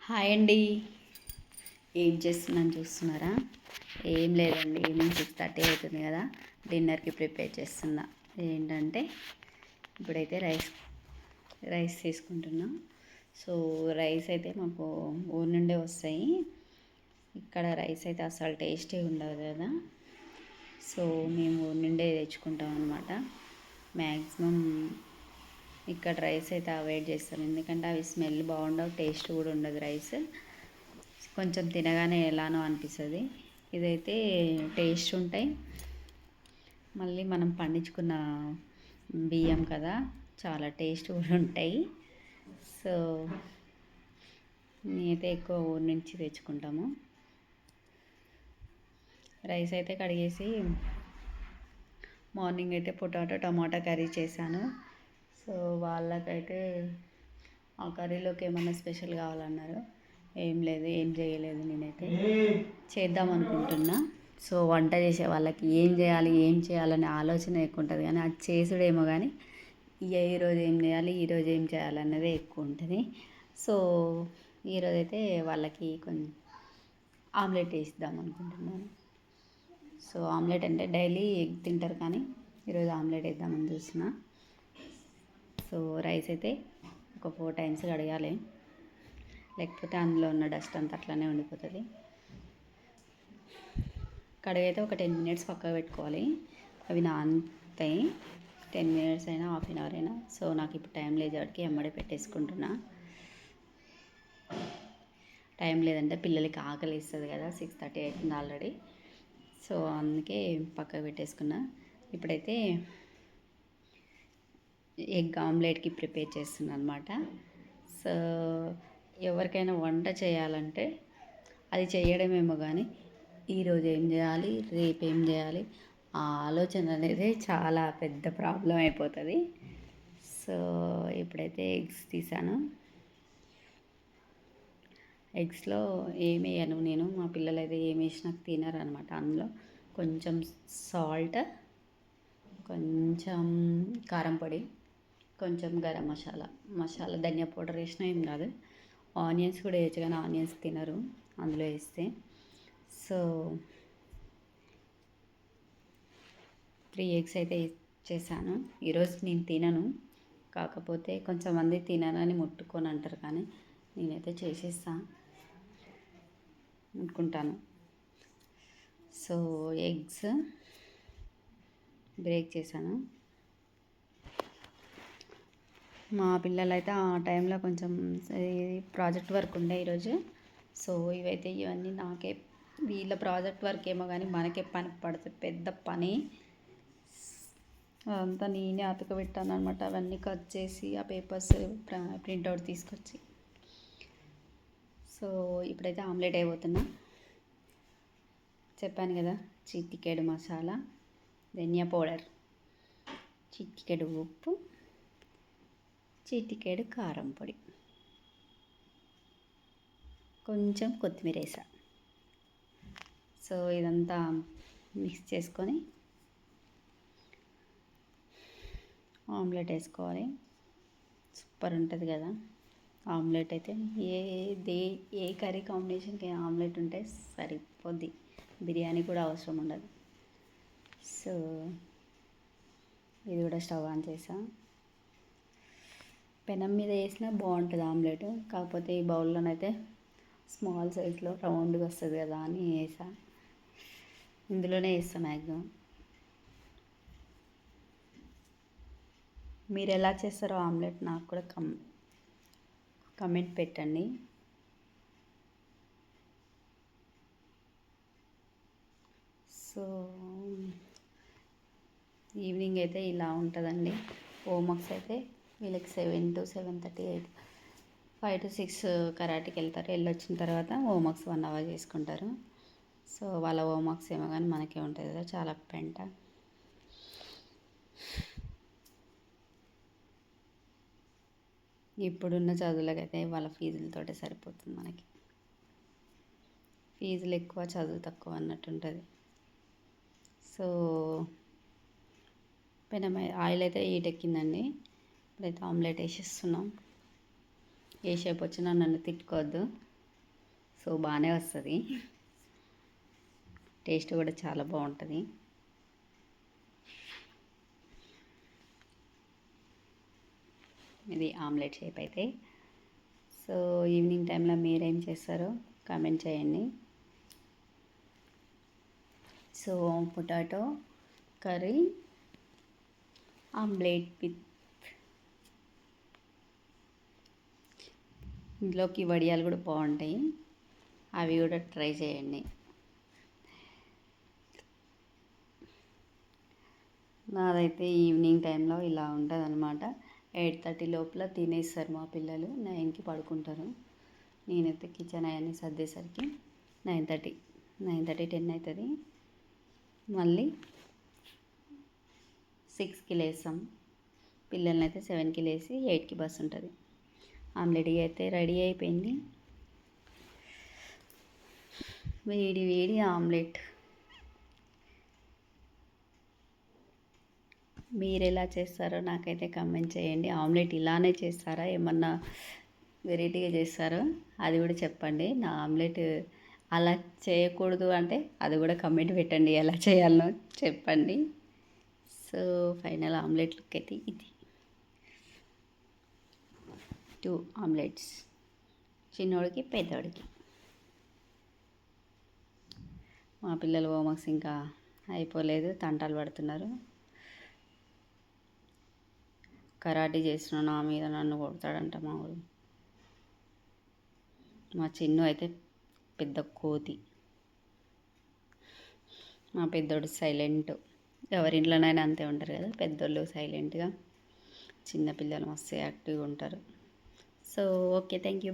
Hi అండి. ఏం చేస్తున్నాను చూస్తున్నారా? ఏం లేదండి, ఈవినింగ్ 6:30 అవుతుంది కదా, డిన్నర్కి ప్రిపేర్ చేస్తున్నా. ఏంటంటే ఇప్పుడైతే రైస్ తీసుకుంటున్నా. సో రైస్ అయితే మాకు ఊరి నుండే వస్తాయి. ఇక్కడ రైస్ అయితే అసలు టేస్టీ ఉండదు కదా, సో మేము ఊరి నుండే తెచ్చుకుంటాం అనమాట. మ్యాక్సిమం ఇక్కడ రైస్ అయితే అవాయిడ్ చేస్తాం, ఎందుకంటే అవి స్మెల్ బాగుండవు, టేస్ట్ కూడా ఉండదు. రైస్ కొంచెం తినగానే ఎలానో అనిపిస్తుంది. ఇదైతే టేస్ట్ ఉంటాయి, మళ్ళీ మనం పండించుకున్న బియ్యం కదా, చాలా టేస్ట్ కూడా ఉంటాయి. సో నేనైతే ఎక్కువ ఊరి నుంచి తెచ్చుకుంటాము. రైస్ అయితే కడిగేసి మార్నింగ్ అయితే పొటాటో టమాటా కర్రీ చేశాను. సో వాళ్ళకైతే ఆ కర్రీలోకి ఏమన్నా స్పెషల్ కావాలన్నారు. ఏం లేదు, ఏం చేయలేదు, నేనైతే చేద్దాం అనుకుంటున్నా. సో వంట చేసే వాళ్ళకి ఏం చేయాలి ఏం చేయాలనే ఆలోచన ఎక్కువ ఉంటుంది, కానీ అది చేసుడేమో కానీ ఈరోజు ఏం చేయాలి ఈరోజు ఏం చేయాలన్నదే ఎక్కువ ఉంటుంది. సో ఈరోజైతే వాళ్ళకి కొంచెం ఆమ్లెట్ వేసిద్దాం అనుకుంటున్నాను. సో ఆమ్లెట్ అంటే డైలీ ఎగ్ తింటారు, కానీ ఈరోజు ఆమ్లెట్ వేద్దామని చూస్తున్నా. సో రైస్ అయితే ఒక 4 times కడగాలి, లేకపోతే అందులో ఉన్న డస్ట్ అంతా అట్లనే ఉండిపోతుంది. కడిగైతే ఒక 10 minutes పక్కకు పెట్టుకోవాలి, అవి నానతాయి. 10 minutes అయినా హాఫ్ అన్ అవర్ అయినా. సో నాకు ఇప్పుడు టైం లేదు వాటికి ఎమ్మడే పెట్టేసుకుంటున్నా. టైం లేదంటే పిల్లలకి ఆకలి ఇస్తుంది కదా, 6:30 అవుతుంది ఆల్రెడీ. సో అందుకే పక్కకు పెట్టేసుకున్నా. ఇప్పుడైతే ఎగ్ ఆమ్లెట్కి ప్రిపేర్ చేస్తున్నాను అనమాట. సో ఎవరికైనా వంట చేయాలంటే అది చేయడమేమో కానీ ఈరోజు ఏం చేయాలి రేపు ఏం చేయాలి ఆ ఆలోచన అనేది చాలా పెద్ద ప్రాబ్లం అయిపోతుంది. సో ఇప్పుడైతే ఎగ్స్ తీసాను. ఎగ్స్లో ఏమి వేయను నేను, మా పిల్లలు అయితే ఏమి వేసినా తినరు అనమాట. అందులో కొంచెం సాల్ట్, కొంచెం కారం పొడి, కొంచెం గరం మసాలా ధనియా పౌడర్ వేసినా ఏం కాదు. ఆనియన్స్ కూడా వేయచ్చు, కానీ ఆనియన్స్ తినరు అందులో వేస్తే. సో 3 eggs అయితే చేశాను. ఈరోజు నేను తినను, కాకపోతే కొంచెంమంది తిననని ముట్టుకొని అంటారు, కానీ నేనైతే చేసేస్తా అనుకుంటాను. సో ఎగ్స్ బ్రేక్ చేశాను. మా పిల్లలైతే ఆ టైంలో కొంచెం ప్రాజెక్ట్ వర్క్ ఉండే ఈరోజు. సో ఇవన్నీ నాకే, వీళ్ళ ప్రాజెక్ట్ వర్క్ ఏమో కానీ మనకే పని పడుతుంది, పెద్ద పని. అదంతా నేనే అతకబెట్టాను అనమాట. అవన్నీ కట్ చేసి ఆ పేపర్స్ ప్రింట్అవుట్ తీసుకొచ్చి. సో ఇప్పుడైతే ఆమ్లెట్ అయిపోతున్నా. చెప్పాను కదా, చిటికెడు మసాలా, ధనియా పౌడర్, చిటికెడు ఉప్పు, చిటికెడు కారం పొడి, కొంచెం కొత్తిమీర వేసా. సో ఇదంతా మిక్స్ చేసుకొని ఆమ్లెట్ వేసుకోవాలి. సూపర్ ఉంటుంది కదా ఆమ్లెట్ అయితే. ఏ కర్రీ కాంబినేషన్కి ఆమ్లెట్ ఉంటే సరిపోద్ది, బిర్యానీ కూడా అవసరం ఉండదు. సో ఇది కూడా స్టవ్ ఆన్ చేసా. పెనం మీద వేసినా బాగుంటుంది ఆమ్లెట్, కాకపోతే ఈ బౌల్లోనైతే స్మాల్ సైజులో రౌండ్గా వస్తుంది కదా అని వేసా. ఇందులోనే వేస్తా మ్యాక్సిమం. మీరు ఎలా చేస్తారో ఆమ్లెట్ నాకు కూడా కమెంట్ పెట్టండి. సో ఈవినింగ్ అయితే ఇలా ఉంటుందండి. హోంవర్క్స్ అయితే వీళ్ళకి 7 to 7:30, 8, 5 to 6 కరాటీకి వెళ్తారు. వెళ్ళొచ్చిన తర్వాత హోంవర్క్స్ 1 hour చేసుకుంటారు. సో వాళ్ళ హోంవర్క్స్ ఏమో కానీ మనకే ఉంటుంది కదా, చాలా పెంట. ఇప్పుడున్న చదువులకైతే వాళ్ళ ఫీజులతోటే సరిపోతుంది మనకి. ఫీజులు ఎక్కువ, చదువు తక్కువ అన్నట్టు ఉంటుంది. సో పెనం ఆయిల్ అయితే హీట్ ఎక్కిందండి. ఇప్పుడైతే ఆమ్లెట్ వేసేస్తున్నాం. ఏ షేప్ వచ్చినా నన్ను తిట్టుకోవద్దు. సో బాగానే వస్తుంది, టేస్ట్ కూడా చాలా బాగుంటుంది. ఇది ఆమ్లెట్ షేప్ అయితే. సో ఈవినింగ్ టైంలో మీరేం చేస్తారో కామెంట్ చేయండి. So potato curry omelette with ఇంట్లోకి వడియాలు కూడా బాగుంటాయి, అవి కూడా ట్రై చేయండి. నాదైతే ఈవినింగ్ టైంలో ఇలా ఉంటుంది అనమాట. 8:30 లోపల తినేస్తారు మా పిల్లలు, 9కి పడుకుంటారు. నేనైతే కిచెన్ అవన్నీ సర్దేసరికి 9:30 10 అవుతుంది. మళ్ళీ 6కి లేస్తాం, పిల్లల్ని అయితే 7కి లేసి 8కి బస్సు ఉంటుంది. ఆమ్లెట్ అయితే రెడీ అయిపోయింది. వేడి వేడి ఆమ్లెట్. మీరు ఎలా చేస్తారో నాకైతే కామెంట్ చేయండి. ఆమ్లెట్ ఇలానే చేస్తారా, ఏమన్నా వెరైటీగా చేస్తారో అది కూడా చెప్పండి. నా ఆమ్లెట్ అలా చేయకూడదు అంటే అది కూడా కమెంట్ పెట్టండి, ఎలా చేయాలనో చెప్పండి. సో ఫైనల్ ఆమ్లెట్ లుక్ అయితే ఇది. 2 ఆమ్లెట్స్, చిన్నోడికి పెద్దోడికి. మా పిల్లలు హోంవర్క్స్ ఇంకా అయిపోలేదు, తంటాలు పడుతున్నారు. కరాటే చేసిన నా మీద నన్ను కొడతాడంట మా ఊరు. మా చిన్ను అయితే పెద్ద కోతి, మా పెద్దోడు సైలెంట్. ఎవరింట్లోనైనా అంతే ఉంటారు కదా, పెద్దోళ్ళు సైలెంట్గా, చిన్నపిల్లలు మస్తు యాక్టివ్గా ఉంటారు. So okay, thank you.